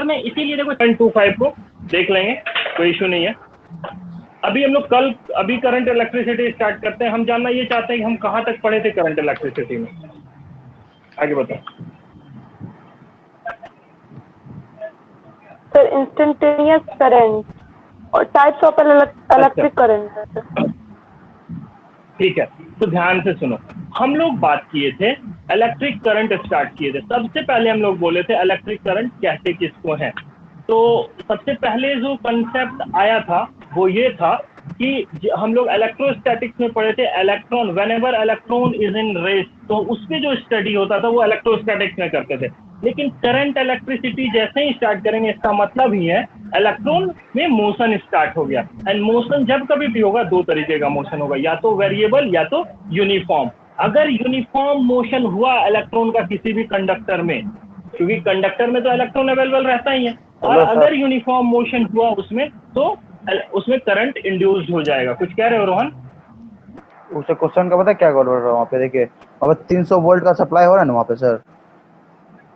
और मैं इसीलिए देखो 0.25 को देख लेंगे, कोई इशू नहीं है। अभी हम लोग अभी करंट इलेक्ट्रिसिटी स्टार्ट करते हैं। हम जानना ये चाहते हैं कि हम कहाँ तक पढ़े थे करंट इलेक्ट्रिसिटी में, आगे बताओ। सर इंस्टेंटेनियस करंट और टाइप्स ऑफ इलेक्ट्रिक करंट। ठीक है, तो ध्यान से सुनो। हम लोग बात किए थे इलेक्ट्रिक करंट स्टार्ट किए थे। सबसे पहले हम लोग बोले थे इलेक्ट्रिक करंट कहते किसको हैं। तो सबसे पहले जो कंसेप्ट आया था वो ये था कि हम लोग इलेक्ट्रोस्टैटिक्स में पढ़े थे, electron whenever electron is in rest, तो उसके जो स्टडी होता था वो इलेक्ट्रोस्टैटिक्स में करते थे। लेकिन करंट इलेक्ट्रिसिटी जैसे ही स्टार्ट करेंगे, इसका मतलब ही है इलेक्ट्रॉन में मोशन स्टार्ट हो गया। एंड मोशन जब कभी भी होगा, दो तरीके का मोशन होगा, या तो वेरिएबल या तो यूनिफॉर्म। अगर यूनिफॉर्म मोशन हुआ इलेक्ट्रॉन का किसी भी कंडक्टर में, क्योंकि कंडक्टर में तो इलेक्ट्रॉन अवेलेबल रहता ही है, और अगर यूनिफॉर्म मोशन हुआ उसमें तो उसमें करंट इंड्यूस्ड हो जाएगा। कुछ कह रहे हो रोहन? उसे क्वेश्चन का पता क्या बोल रहा है वहाँ पे, देखिए वहाँ पे 300 वोल्ट का सप्लाई हो रहा है ना वहाँ पे सर।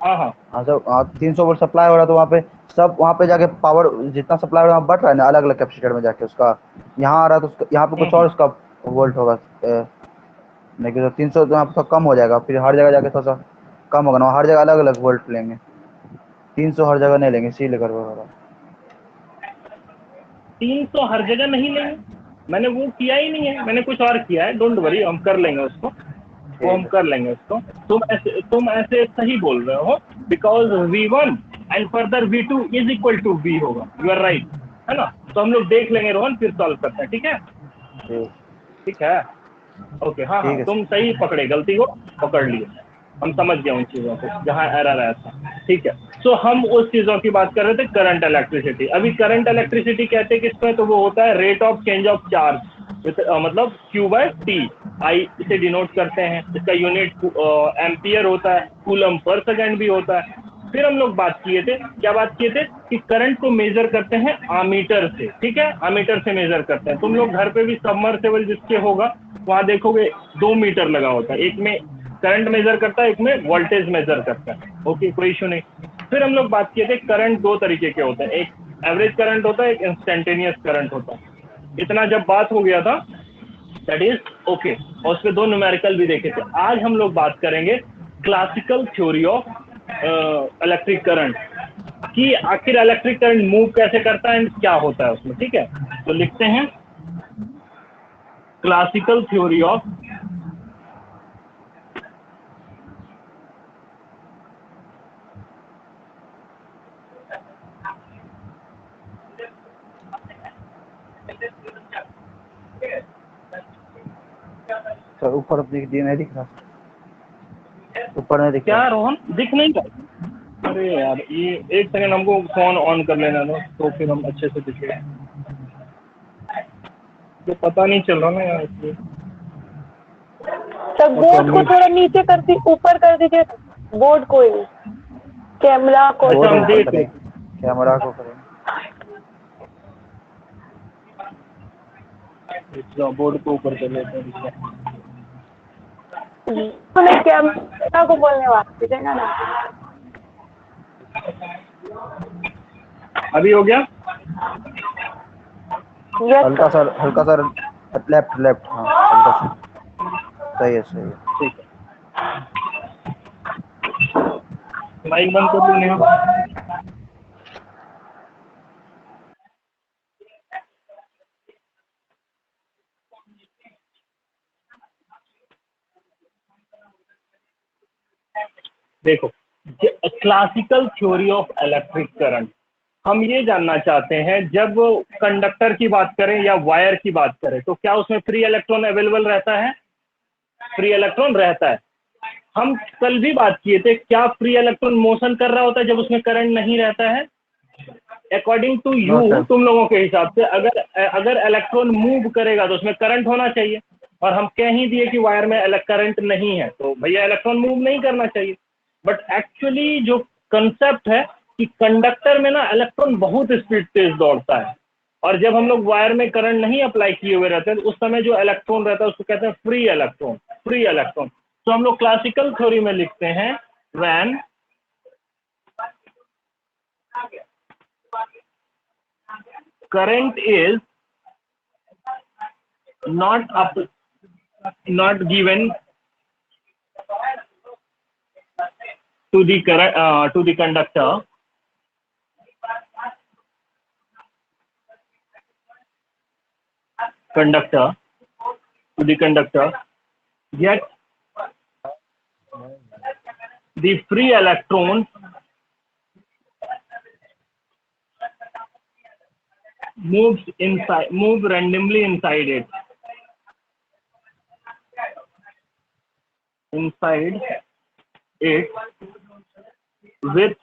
हाँ सर, 300 वोल्ट सप्लाई हो रहा है, तो वहाँ पे सब वहाँ पे जाके पावर जितना सप्लाई हो रहा है बढ़ रहा है ना अलग अलग कैपेसिटर में जाके, उसका यहाँ आ रहा है तो यहाँ पे कुछ और उसका वोल्ट होगा, लेकिन 300 तो यहाँ पे कम हो जाएगा, फिर हर जगह जाके थोड़ा सा कम होगा ना, हर जगह अलग अलग वोल्ट लेंगे, 300 हर जगह नहीं लेंगे, इसीलिए कर रहा है। 300 हर जगह नहीं लेंगे, मैंने वो किया ही नहीं है, मैंने कुछ और किया है। डोंट वरी, हम कर लेंगे उसको, वो हम कर लेंगे उसको। तुम ऐसे सही बोल रहे हो, because V1 and further V2 is equal to V होगा। यू आर राइट, है ना? तो हम लोग देख लेंगे रोहन, फिर सॉल्व करते हैं। ठीक है, ठीक है, ओके। हाँ हाँ, तुम सही पकड़े, गलती को पकड़ लिए, हम समझ गए उन चीज़ों को जहाँ एरर आया था। ठीक है, सो हम उस चीज़ों की बात कर रहे थे, करंट इलेक्ट्रिसिटी। अभी करंट इलेक्ट्रिसिटी कहते हैं किसमें, तो वो होता है rate of change of charge, मतलब Q/T। आई इसे डिनोट करते हैं, इसका यूनिट एम्पियर होता है, कूलम पर सेकेंड भी होता है। फिर हम लोग बात किए थे, क्या बात किए थे, कि करंट को मेजर करते हैं आमीटर से। ठीक है, आमीटर से मेजर करते हैं। तुम लोग घर पे भी सबमर्सिबल जिसके होगा वहाँ देखोगे 2 मीटर लगा होता है, एक में करंट मेजर करता है, एक में वोल्टेज मेजर करता है। ओके, कोई इशू नहीं। फिर हम लोग बात किए थे करंट दो तरीके के होते हैं, एक एवरेज करंट होता है, एक इंस्टेंटेनियस करंट होता है। इतना जब बात हो गया था, दैट इज ओके, और उसके दो न्यूमेरिकल भी देखे थे। आज हम लोग बात करेंगे classical theory of electric current, कि आखिर इलेक्ट्रिक करंट मूव कैसे करता है एंड क्या होता है उसमें। ठीक है, तो लिखते हैं क्लासिकल थ्योरी ऑफ सर ऊपर नहीं दिख रहा, ऊपर नहीं दिख क्या रहा। रोहन, दिख नहीं रहा? अरे यार, ये एक सेकंड, हमको फोन ऑन कर लेना दो, तो फिर हम अच्छे से दिखेगा। तो पता नहीं चल रहा ना यार, इसलिए। सर बोर्ड को थोड़ा नीचे कर दी, ऊपर कर दीजिए बोर्ड को, ही कैमरा को। अच्छा, हम देख रहे, कैमरा को करें, बोर्ड को ऊपर कर लेते हैं। कैमरा को बोलने वाले थे ना। अभी हो गया? हल्का सा लेफ्ट लेफ्ट, हाँ हल्का सा, सही है सही है। ठीक है, माइक बंद कर लूँ नेहा? देखो, classical theory of electric current, हम ये जानना चाहते हैं जब कंडक्टर की बात करें या वायर की बात करें, तो क्या उसमें फ्री इलेक्ट्रॉन अवेलेबल रहता है? फ्री इलेक्ट्रॉन रहता है। हम कल भी बात किए थे, क्या फ्री इलेक्ट्रॉन मोशन कर रहा होता है जब उसमें करंट नहीं रहता है? अकॉर्डिंग टू यू, तुम लोगों के हिसाब से, अगर इलेक्ट्रॉन मूव करेगा तो उसमें करंट होना चाहिए, और हम कह ही दिए कि वायर में करंट नहीं है, तो भैया इलेक्ट्रॉन मूव नहीं करना चाहिए। बट एक्चुअली जो कंसेप्ट है कि कंडक्टर में ना इलेक्ट्रॉन बहुत स्पीड तेज दौड़ता है, और जब हम लोग वायर में करंट नहीं अप्लाई किए हुए रहते हैं तो उस समय जो इलेक्ट्रॉन रहता है उसको कहते हैं फ्री इलेक्ट्रॉन, फ्री इलेक्ट्रॉन। तो हम लोग क्लासिकल थ्योरी में लिखते हैं when current is not given to the conductor yet the free electrons move randomly inside it with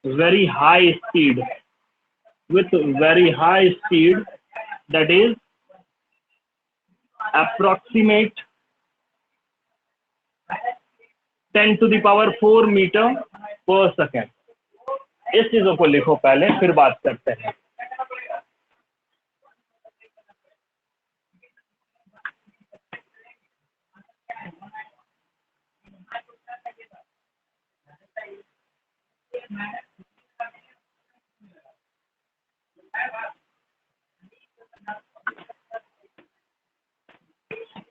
very high speed, that is approximate 10 to the power 4 meter per second। इस चीजों को लिखो पहले, फिर बात करते हैं।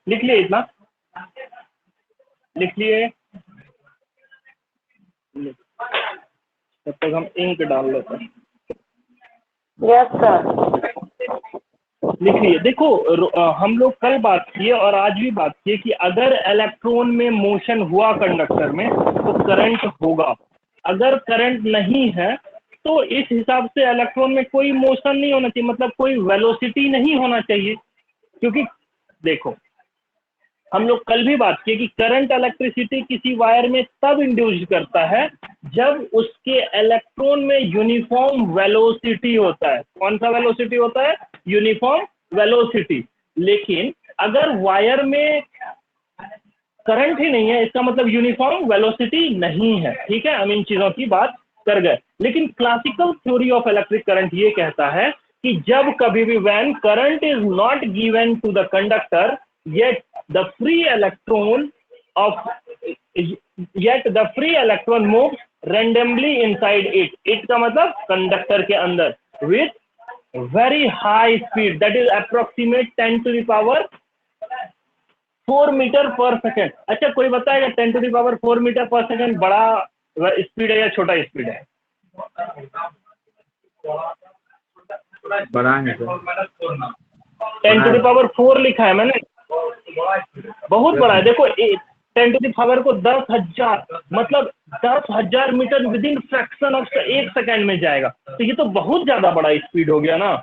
लिख लिए इतना, लिख लिए। तब तक हम इंक डाल लेते हैं। Yes sir. लिख लिए। देखो हम लोग कल बात किए और आज भी बात किए कि अगर इलेक्ट्रॉन में मोशन हुआ कंडक्टर में तो करंट होगा, अगर करंट नहीं है तो इस हिसाब से इलेक्ट्रॉन में कोई मोशन नहीं होना चाहिए, मतलब कोई वेलोसिटी नहीं होना चाहिए। क्योंकि देखो हम लोग कल भी बात की कि करंट इलेक्ट्रिसिटी किसी वायर में तब इंड्यूस करता है जब उसके इलेक्ट्रॉन में यूनिफॉर्म वेलोसिटी होता है। कौन सा वेलोसिटी होता है? Uniform velocity. लेकिन अगर वायर में करंट ही नहीं है, इसका मतलब यूनिफॉर्म वेलोसिटी नहीं है। ठीक है, हम इन चीजों की बात कर गए। लेकिन classical theory of electric current ये कहता है कि जब कभी भी when current is not given to the conductor yet the free electron moves randomly inside it। it का मतलब कंडक्टर के अंदर with very high speed, that is approximate 10 to the power 4 meter per second। अच्छा कोई बताएगा 10 to the power 4 meter per second बड़ा speed है या छोटा स्पीड है? बड़ा है। 10 to the power 4 लिखा है मैंने, बहुत बड़ा है। देखो 10 टू द पावर को 10,000 मतलब 10,000 metre within fraction of 1 second में जाएगा, तो ये तो बहुत ज्यादा बड़ा स्पीड हो गया ना।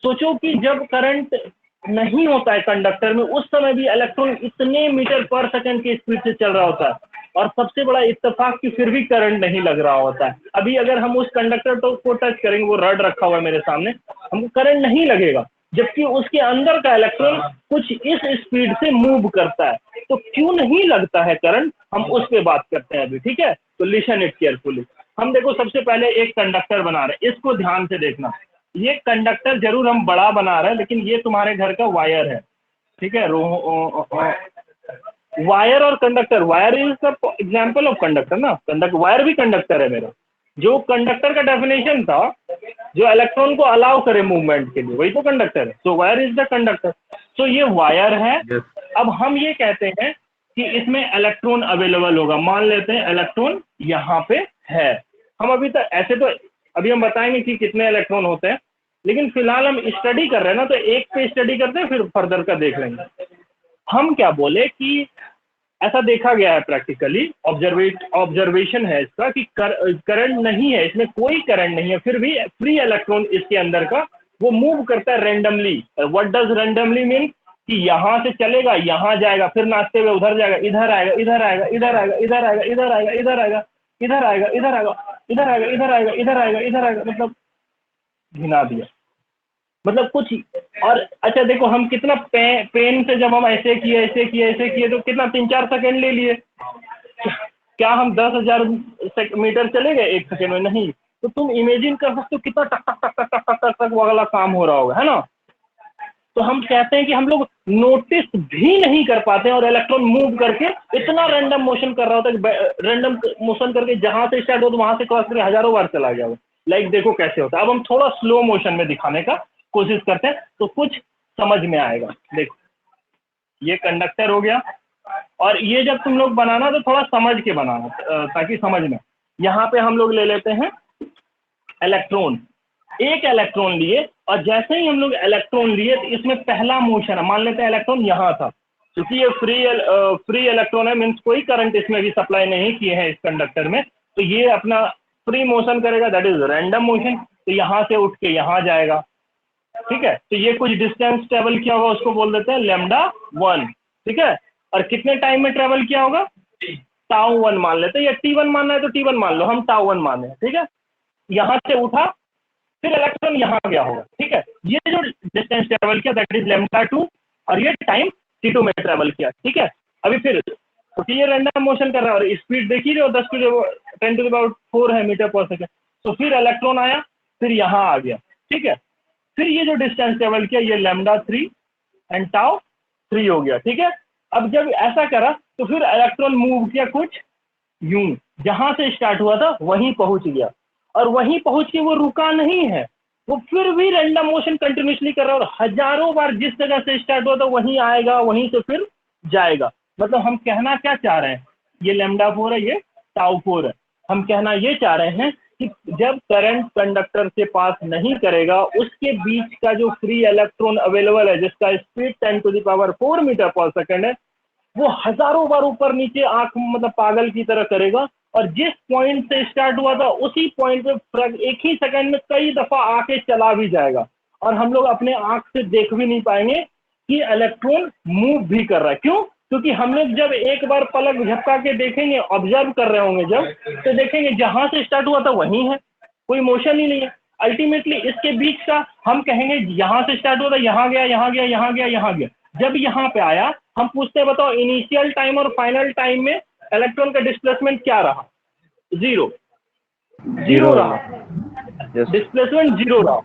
सोचो कि जब करंट नहीं होता है कंडक्टर में उस समय भी इलेक्ट्रॉन इतने मीटर पर सेकंड की स्पीड से चल रहा होता है, और सबसे बड़ा इत्तेफाक कि फिर भी करंट नहीं लग रहा होता है। अभी अगर हम उस कंडक्टर को टच करेंगे, वो रड रखा हुआ है मेरे सामने, हमको करंट नहीं लगेगा, जबकि उसके अंदर का इलेक्ट्रॉन कुछ इस स्पीड से मूव करता है। तो क्यों नहीं लगता है करंट, हम उस पर बात करते हैं अभी। ठीक है, तो लिसन इट केयरफुली। हम देखो सबसे पहले एक कंडक्टर बना रहे हैं, इसको ध्यान से देखना। ये कंडक्टर जरूर हम बड़ा बना रहे हैं, लेकिन ये तुम्हारे घर का वायर है। ठीक है, वायर और conductor, wire is the example of conductor ना, वायर भी कंडक्टर है मेरा। जो कंडक्टर का डेफिनेशन था, जो इलेक्ट्रॉन को अलाउ करे मूवमेंट के लिए, वही तो कंडक्टर है। सो वायर इज द कंडक्टर। सो ये वायर है। अब हम ये कहते हैं कि इसमें इलेक्ट्रॉन अवेलेबल होगा। मान लेते हैं इलेक्ट्रॉन यहाँ पे है। हम अभी तक ऐसे तो अभी हम बताएंगे कि कितने इलेक्ट्रॉन होते हैं, लेकिन फिलहाल हम स्टडी कर रहे हैं ना, तो एक पे स्टडी करते हैं, फिर फर्दर का देख लेंगे। हम क्या बोले कि ऐसा देखा गया है प्रैक्टिकली, ऑब्जर्वेशन है इसका कि करंट नहीं है, इसमें कोई करंट नहीं है, फिर भी फ्री इलेक्ट्रॉन इसके अंदर का वो मूव करता है randomly. What does randomly mean? कि यहाँ से चलेगा, यहाँ जाएगा, फिर नाचते हुए उधर जाएगा, इधर आएगा, इधर आएगा, इधर आएगा, इधर आएगा, इधर आएगा, इधर आएगा, इधर आएगा, इधर आएगा, इधर आएगा, इधर आएगा, इधर आएगा, इधर आएगा, मतलब घिना दिया, मतलब कुछ। और अच्छा देखो हम कितना पेन से जब हम ऐसे किए तो कितना 3-4 सेकंड ले लिए। क्या हम 10,000 मीटर चले गए 1 सेकंड में? नहीं। तो तुम इमेजिन कर सकते हो कितना टक टक टक टक टक टक टक टक वाला काम हो रहा होगा, है ना। तो हम कहते हैं कि हम लोग नोटिस भी नहीं कर पाते हैं और इलेक्ट्रॉन मूव करके इतना रैंडम मोशन कर रहा होता है कि रैंडम मोशन करके जहां से स्टार्ट हो तो वहां से क्रॉस करके हजारों बार चला गया वो। लाइक देखो कैसे होता है। अब हम थोड़ा स्लो मोशन में दिखाने का कोशिश करते हैं तो कुछ समझ में आएगा। देखो ये कंडक्टर हो गया, और ये जब तुम लोग बनाना तो थोड़ा समझ के बनाना ताकि समझ में। यहाँ पे हम लोग ले लेते हैं इलेक्ट्रॉन, एक इलेक्ट्रॉन लिए, और जैसे ही हम लोग इलेक्ट्रॉन लिए तो इसमें पहला मोशन है, मान लेते हैं इलेक्ट्रॉन यहाँ था, क्योंकि ये फ्री इलेक्ट्रॉन है, मीन्स कोई करंट इसमें भी सप्लाई नहीं किए हैं इस कंडक्टर में, तो ये अपना फ्री मोशन करेगा, दैट इज रैंडम मोशन। तो यहाँ से उठ के यहाँ जाएगा, ठीक है। तो ये कुछ डिस्टेंस ट्रेवल किया होगा, उसको बोल देते हैं λ1, ठीक है। और कितने टाइम में ट्रेवल किया होगा, τ1 मान लेते हैं, या T1 मानना है तो T1 मान लो, हम τ1 माने, ठीक है। यहाँ से उठा, फिर इलेक्ट्रॉन यहाँ गया होगा, ठीक है। ये जो डिस्टेंस ट्रेवल किया दैट इज λ2, और ये टाइम T2 में ट्रेवल किया, ठीक है। अभी फिर तो ये रैंडम मोशन कर रहा है और स्पीड देखिए जो 10⁴ है मीटर पर सेकंड। तो फिर इलेक्ट्रॉन आया, फिर यहाँ आ गया, ठीक है। फिर ये जो डिस्टेंस ट्रेवल किया ये λ3 एंड τ3 हो गया, ठीक है। अब जब ऐसा करा तो फिर इलेक्ट्रॉन मूव किया कुछ यूं, जहां से स्टार्ट हुआ था वहीं पहुंच गया, और वहीं पहुंच के वो रुका नहीं है, वो फिर भी रैंडम मोशन कंटिन्यूसली कर रहा है, और हजारों बार जिस जगह से स्टार्ट हुआ था वहीं आएगा, वहीं से फिर जाएगा। मतलब हम कहना क्या चाह रहे हैं, ये λ4 है, ये τ4 है। हम कहना ये चाह रहे हैं कि जब करंट कंडक्टर से पास नहीं करेगा, उसके बीच का जो फ्री इलेक्ट्रॉन अवेलेबल है, जिसका स्पीड 10⁴ मीटर पर सेकंड है, वो हजारों बार ऊपर नीचे आंख मतलब पागल की तरह करेगा, और जिस पॉइंट से स्टार्ट हुआ था उसी पॉइंट पे एक ही सेकंड में कई दफा आके चला भी जाएगा, और हम लोग अपने आंख से देख भी नहीं पाएंगे कि इलेक्ट्रॉन मूव भी कर रहा है। क्यों? क्योंकि हम लोग जब एक बार पलक झपका के देखेंगे, ऑब्जर्व कर रहे होंगे जब, तो देखेंगे जहां से स्टार्ट हुआ था वहीं है, कोई मोशन ही नहीं है। अल्टीमेटली इसके बीच का हम कहेंगे यहाँ से स्टार्ट हुआ था, यहाँ गया, यहाँ गया, यहाँ गया, यहाँ गया। जब यहाँ पे आया, हम पूछते हैं बताओ इनिशियल टाइम और फाइनल टाइम में इलेक्ट्रॉन का डिस्प्लेसमेंट क्या रहा? जीरो रहा, डिस्प्लेसमेंट जीरो रहा,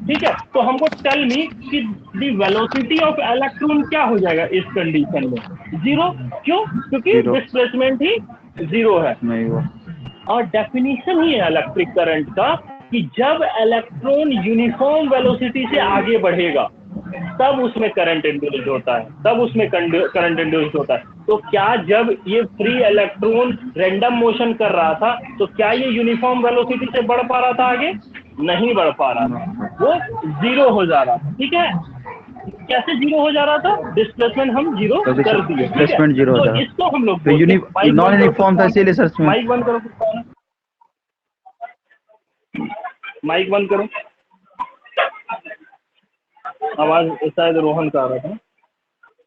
ठीक है। तो हमको टेल मी कि दी वेलोसिटी ऑफ इलेक्ट्रॉन क्या हो जाएगा इस कंडीशन में? जीरो। क्यों? क्योंकि डिस्प्लेसमेंट ही जीरो है। और डेफिनेशन ही है इलेक्ट्रिक करंट का कि जब इलेक्ट्रॉन यूनिफॉर्म वेलोसिटी से आगे बढ़ेगा तब उसमें करंट इंड्यूस्ड होता है, तब उसमें करंट इंड्यूस्ड होता है। तो क्या जब ये फ्री इलेक्ट्रॉन रैंडम मोशन कर रहा था तो क्या ये यूनिफॉर्म वेलोसिटी से बढ़ पा रहा था आगे? नहीं बढ़ पा रहा था, वो जीरो हो जा रहा था, ठीक है। कैसे जीरो हो जा रहा था? डिस्प्लेसमेंट हम जीरो कर दिए, ठीक है। तो इसको हम लोग नॉन यूनिफॉर्म था, इसीलिए सर माइक बंद करो, माइक बंद करो, आवाज शायद रोहन का आ रहा था,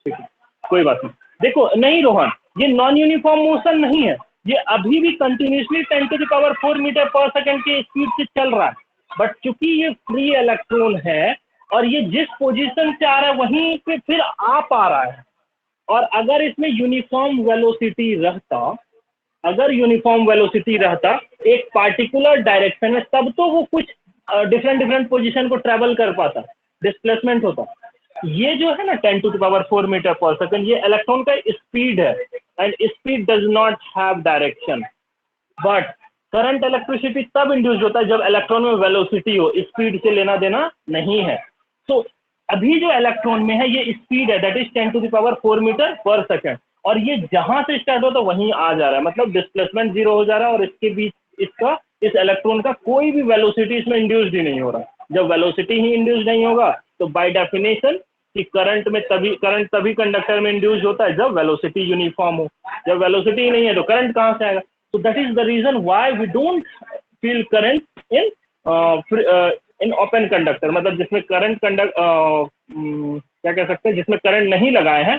ठीक है, कोई बात नहीं। देखो नहीं रोहन, ये नॉन यूनिफॉर्म मोशन नहीं है, ये अभी भी कंटिन्यूसली 10⁴ मीटर पर सेकंड के स्पीड से चल रहा है, बट चूंकि ये फ्री इलेक्ट्रॉन है और ये जिस पोजीशन से आ रहा है वहीं पे फिर आ पा रहा है। और अगर इसमें यूनिफॉर्म वेलोसिटी रहता, अगर यूनिफॉर्म वेलोसिटी रहता एक पार्टिकुलर डायरेक्शन में, तब तो वो कुछ डिफरेंट पोजीशन को ट्रेवल कर पाता, डिस्प्लेसमेंट होता। ये जो है ना 10⁴ मीटर पर सेकंड, ये इलेक्ट्रॉन का स्पीड है, and speed does not have direction. But current electricity तब इंड्यूस होता है जब इलेक्ट्रॉन में वेलोसिटी हो, स्पीड से लेना देना नहीं है। तो अभी जो इलेक्ट्रॉन में है ये स्पीड है, दैट इज 10⁴ मीटर पर सेकंड, और ये जहां से स्टार्ट होता है वहीं आ जा रहा है, मतलब डिस्प्लेसमेंट जीरो हो जा रहा है, और इसके बीच इसका इस इलेक्ट्रॉन का कोई भी वेलोसिटी इसमें इंड्यूस्ड ही नहीं हो रहा। जब वेलोसिटी ही इंड्यूस्ड नहीं होगा तो बाय डेफिनेशन कि करंट तभी कंडक्टर में इंड्यूस्ड होता है जब वेलोसिटी यूनिफॉर्म हो। जब वेलोसिटी ही नहीं है तो करंट कहां से आएगा? So that is the reason why we don't feel current in open conductor, मतलब जिसमें करंट क्या कह सकते हैं, जिसमें करंट नहीं लगाए हैं,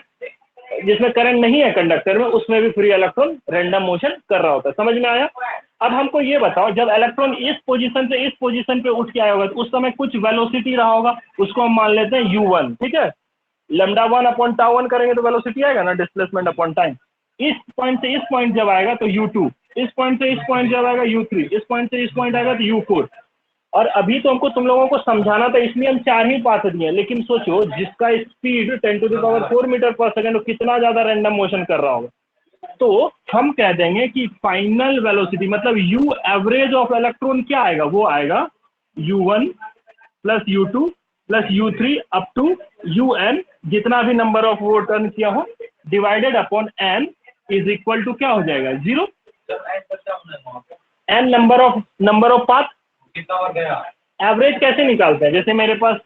जिसमें करंट नहीं है कंडक्टर में, उसमें भी फ्री इलेक्ट्रॉन रैंडम मोशन कर रहा होता है। समझ में आया? अब हमको ये बताओ, जब इलेक्ट्रॉन इस पोजीशन से इस पोजीशन पे उठ के आया होगा तो उस समय कुछ वेलोसिटी रहा होगा, उसको हम मान लेते हैं u1, ठीक है। λ1 τ1 करेंगे तो वेलोसिटी आएगा ना, डिस्प्लेसमेंट अपॉन टाइम। इस पॉइंट से इस पॉइंट जब आएगा तो u2, इस पॉइंट से इस पॉइंट जब आएगा u3, इस पॉइंट से इस पॉइंट आएगा तो u4। और अभी तो हमको तुम लोगों को समझाना था, इसलिए हम 4 ही पाथ दिए, लेकिन सोचो जिसका स्पीड 10⁴ मीटर पर सेकंड, वो कितना ज्यादा रैंडम मोशन कर रहा होगा। तो हम कह देंगे कि फाइनल वेलोसिटी मतलब यू एवरेज ऑफ इलेक्ट्रॉन क्या आएगा, वो आएगा u1 plus u2 plus u3 up to un, जितना भी नंबर ऑफ वो टर्न किया हो, divided upon n is equal to क्या हो जाएगा 0, n number of path. Average कैसे निकालते हैं, जैसे मेरे पास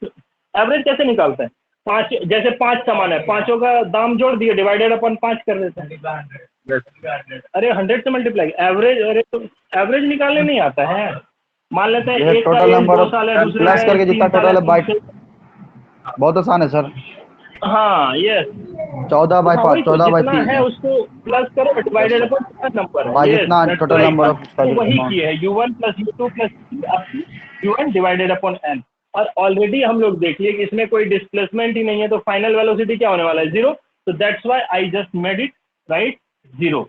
एवरेज कैसे निकालते हैं, 5, जैसे 5 सामान है, 5 का दाम जोड़ दिए, डिवाइडेड अपॉन 5 कर देते हैं। अरे 100 से मल्टीप्लाई एवरेज, अरे तो एवरेज निकालने नहीं आता है। मान लेते हैं एक का टोटल एज नंबर 2 साल है, दूसरे प्लस का करके एज जितना 3 साल टोटल है बाई, है। बहुत आसान है सर। हाँ यस, 14/5 जितना 14/3 है उसको प्लस करो, डिवाइडेड अपॉन नंबर बाई है। जितना टोटल नंबर ऑफ उसका तो वही अमाउंट। किया है u1 plus u2 plus un divided upon n। और ऑलरेडी हम लोग देख लिए कि इसमें कोई डिस्प्लेसमेंट ही नहीं है, तो फाइनल वेलोसिटी क्या होने वाला है 0। तो that's why I just made it right 0।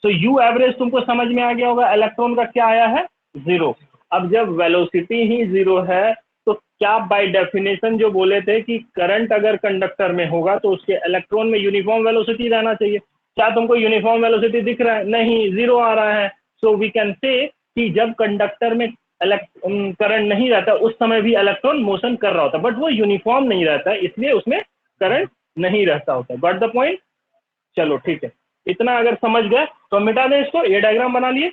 तो यू एवरेज तुमको समझ में आ गया होगा, इलेक्ट्रॉन का क्या आया है 0। अब जब वेलोसिटी ही 0 है तो क्या बाय डेफिनेशन जो बोले थे कि करंट अगर कंडक्टर में होगा तो उसके इलेक्ट्रॉन में यूनिफॉर्म वेलोसिटी रहना चाहिए। क्या तुमको यूनिफॉर्म वेलोसिटी दिख रहा है, नहीं 0 आ रहा है। सो वी कैन से कि जब कंडक्टर में करंट नहीं रहता उस समय भी इलेक्ट्रॉन मोशन कर रहा होता, बट वो यूनिफॉर्म नहीं रहता है, इसलिए उसमें करंट नहीं रहता होता। Got the point. चलो ठीक है, इतना अगर समझ गए तो मिटा दें इसको। ये डायग्राम बना लिए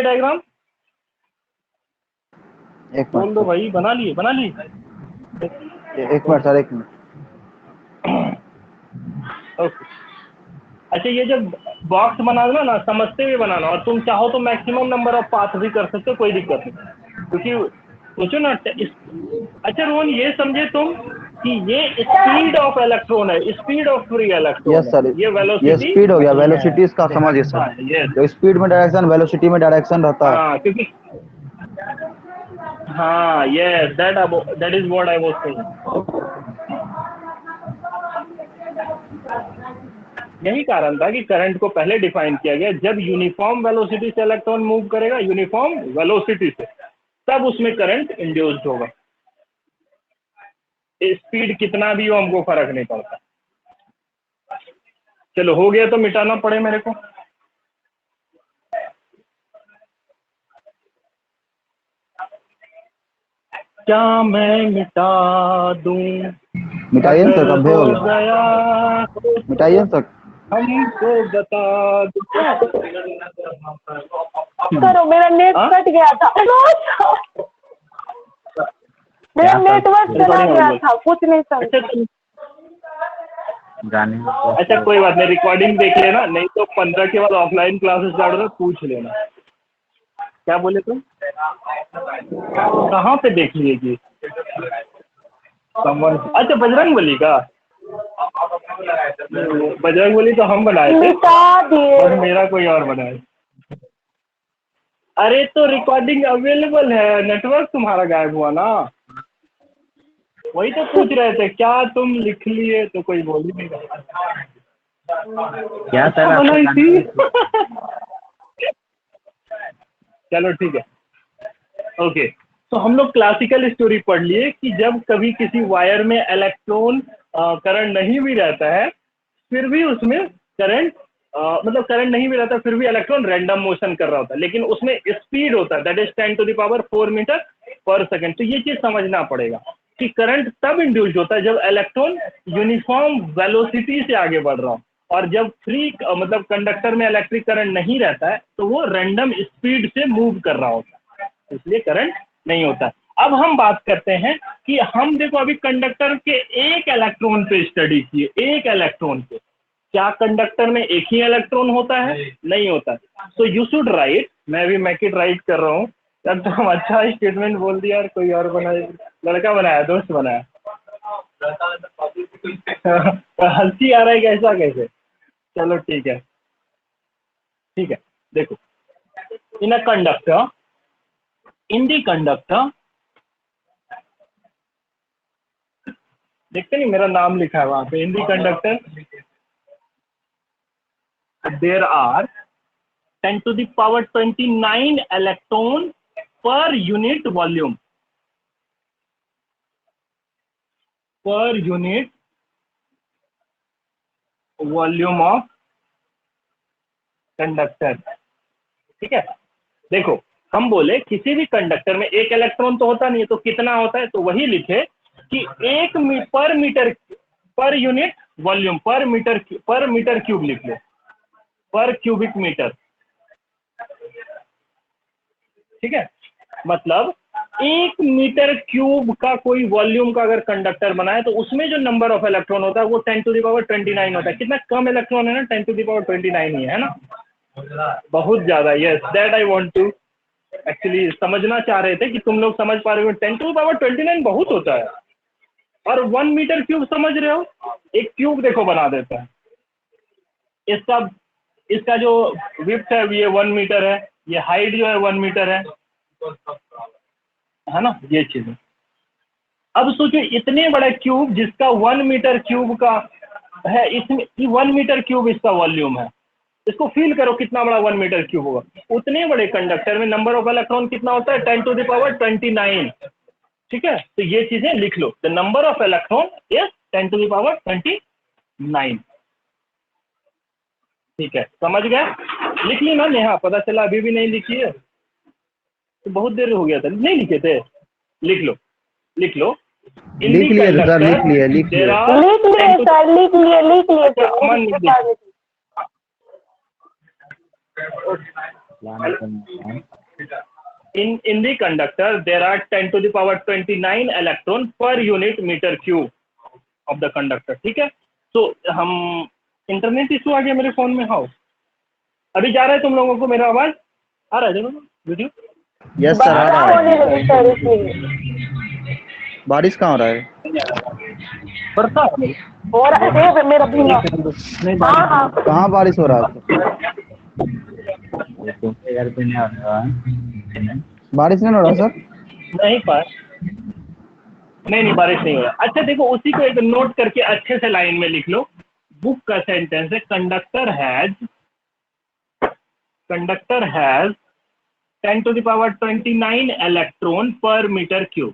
डायग्राम, एक बोल दो मिनट भाई, बना लिए एक मिनट सर, एक मिनट। ओके। अच्छा, ये जब बॉक्स बनाना ना समझते हुए बनाना, और तुम चाहो तो मैक्सिमम नंबर ऑफ पाथ भी कर सकते हो, कोई दिक्कत नहीं, क्योंकि सोचो ना अच्छा रोहन, ये समझे तुम कि ये स्पीड ऑफ इलेक्ट्रॉन है, speed of free electron yes है, सर, ये ये वेलोसिटी स्पीड हो गया, नहीं है। वेलोसिटी इसका समझिए सर। हाँ यस, जो स्पीड में डायरेक्शन, वेलोसिटी में डायरेक्शन रहता है। हाँ क्योंकि हाँ yes, that is what I was saying. यही कारण था कि करंट को पहले डिफाइन किया गया, जब यूनिफॉर्म वेलोसिटी से इलेक्ट्रॉन मूव करेगा, यूनिफॉर्म वेलोसिटी से, तब उसमें करंट इंड्यूस्ड होगा। स्पीड कितना भी हो हमको फर्क नहीं पड़ता। चलो हो गया, तो मिटाना पड़े मेरे को। क्या मैं मिटा दूं, मिटाइए ना सर, अगर कब हो हो गया, गया तो मिटाइए ना सर। हमको बता दो। करो, मेरा नेट हाँ? कट गया था। मेरा नेटवर्क चला गया था, कुछ नहीं समझ। अच्छा कोई बात नहीं, रिकॉर्डिंग देख लेना, नहीं तो 15 के बाद ऑफलाइन क्लासेस डाल रहे, पूछ लेना। क्या बोले तुम, कहाँ पे देख लिएगी? अच्छा बजरंगबली का, बजरंगबली तो हम बनाए थे, मिटा दिए। और मेरा कोई और बनाए। अरे तो रिकॉर्डिंग अवेलेबल है, नेटवर्क तुम्हारा गायब हुआ ना, वही तो पूछ रहे थे। क्या तुम लिख लिए तो कोई बोल ही नहीं रहा। क्या सर बनाई थी। चलो ठीक है, ओके। तो हम लोग क्लासिकल स्टोरी पढ़ लिए कि जब कभी किसी वायर में इलेक्ट्रॉन करंट नहीं भी रहता है, फिर भी उसमें करंट मतलब करंट नहीं भी रहता, फिर भी इलेक्ट्रॉन रैंडम मोशन कर रहा होता है, लेकिन उसमें स्पीड होता है, दैट इज 10⁴ मीटर पर सेकंड। तो ये चीज समझना पड़ेगा कि करंट तब इंड्यूस्ड होता है जब इलेक्ट्रॉन यूनिफॉर्म वेलोसिटी से आगे बढ़ रहा हो, और जब फ्री मतलब कंडक्टर में इलेक्ट्रिक करंट नहीं रहता है तो वो रैंडम स्पीड से मूव कर रहा होता है, इसलिए करंट नहीं होता। अब हम बात करते हैं कि हम देखो अभी कंडक्टर के एक इलेक्ट्रॉन पे स्टडी किए, एक इलेक्ट्रॉन पे। क्या कंडक्टर में एक ही इलेक्ट्रॉन होता है? नहीं होता। सो यू शुड राइट, मैं भी मैक इट राइट कर रहा हूँ यार। तुम अच्छा स्टेटमेंट बोल दिया यार, कोई और बनाया, लड़का बनाया, दोस्त बनाया। हंसी आ रहा है कैसा, कैसे? चलो ठीक है, ठीक है। देखो, इन a conductor, in the conductor, देखते नहीं मेरा नाम लिखा है वहां पे, in the conductor there are 10⁻29 electron per unit volume, per unit volume of conductor. ठीक है, देखो हम बोले किसी भी कंडक्टर में एक इलेक्ट्रॉन तो होता नहीं है, तो कितना होता है, तो वही लिखे कि पर मीटर, पर यूनिट वॉल्यूम, पर मीटर क्यूब लिख लो, पर क्यूबिक मीटर। ठीक है, मतलब 1 मीटर क्यूब का कोई वॉल्यूम का अगर कंडक्टर बनाए तो उसमें जो नंबर ऑफ इलेक्ट्रॉन होता है वो 10⁻29 होता है। कितना कम इलेक्ट्रॉन है ना, 10⁻29 ही है ना, बहुत ज्यादा। Yes, that I want to actually समझना चाह रहे थे कि तुम लोग समझ पा रहे हो। 10⁻29 बहुत होता है, और 1 मीटर क्यूब समझ रहे हो, एक क्यूब देखो बना देते हैं। इसका जो विड्थ है ये 1 मीटर है, ये हाइट जो है 1 मीटर है ना, ये चीज है। अब सोचो इतने बड़े क्यूब जिसका 1 मीटर क्यूब का है, इसमें 1 मीटर क्यूब इसका वॉल्यूम है, इसको फील करो कितना बड़ा 1 मीटर क्यूब होगा। उतने बड़े कंडक्टर में नंबर ऑफ इलेक्ट्रॉन कितना होता है, 10⁻29। ठीक है, तो ये चीजें लिख लो, the number of electron is 10⁻29। ठीक है, समझ गए? लिख ली ना नेहा? पता चला अभी भी नहीं लिखी है, तो बहुत देर हो गया था, नहीं लिखे थे। लिख लो, लिख लो। लिख लिए सर, लिख लिए in the conductor there are 10⁻29 electron per unit meter cube of the conductor। ठीक है, तो हम इंटरनेट इशू आ गया मेरे फोन में। हाँ, अभी जा रहा है तुम लोगों को मेरा आवाज आ रहा है? देखो वीडियो। यस सर, आ रहा है। बारिश कहाँ हो रहा है? बरसा हो रहा है मेरा भीना। हाँ, कहाँ बारिश हो रहा है? बारिश नहीं हो रहा सर? नहीं पाए, नहीं बारिश नहीं हो रहा। अच्छा देखो, उसी को एक नोट करके अच्छे से लाइन में लिख लो। बुक का सेंटेंस है, कंडक्टर हैज 10⁻29 इलेक्ट्रॉन पर मीटर क्यूब।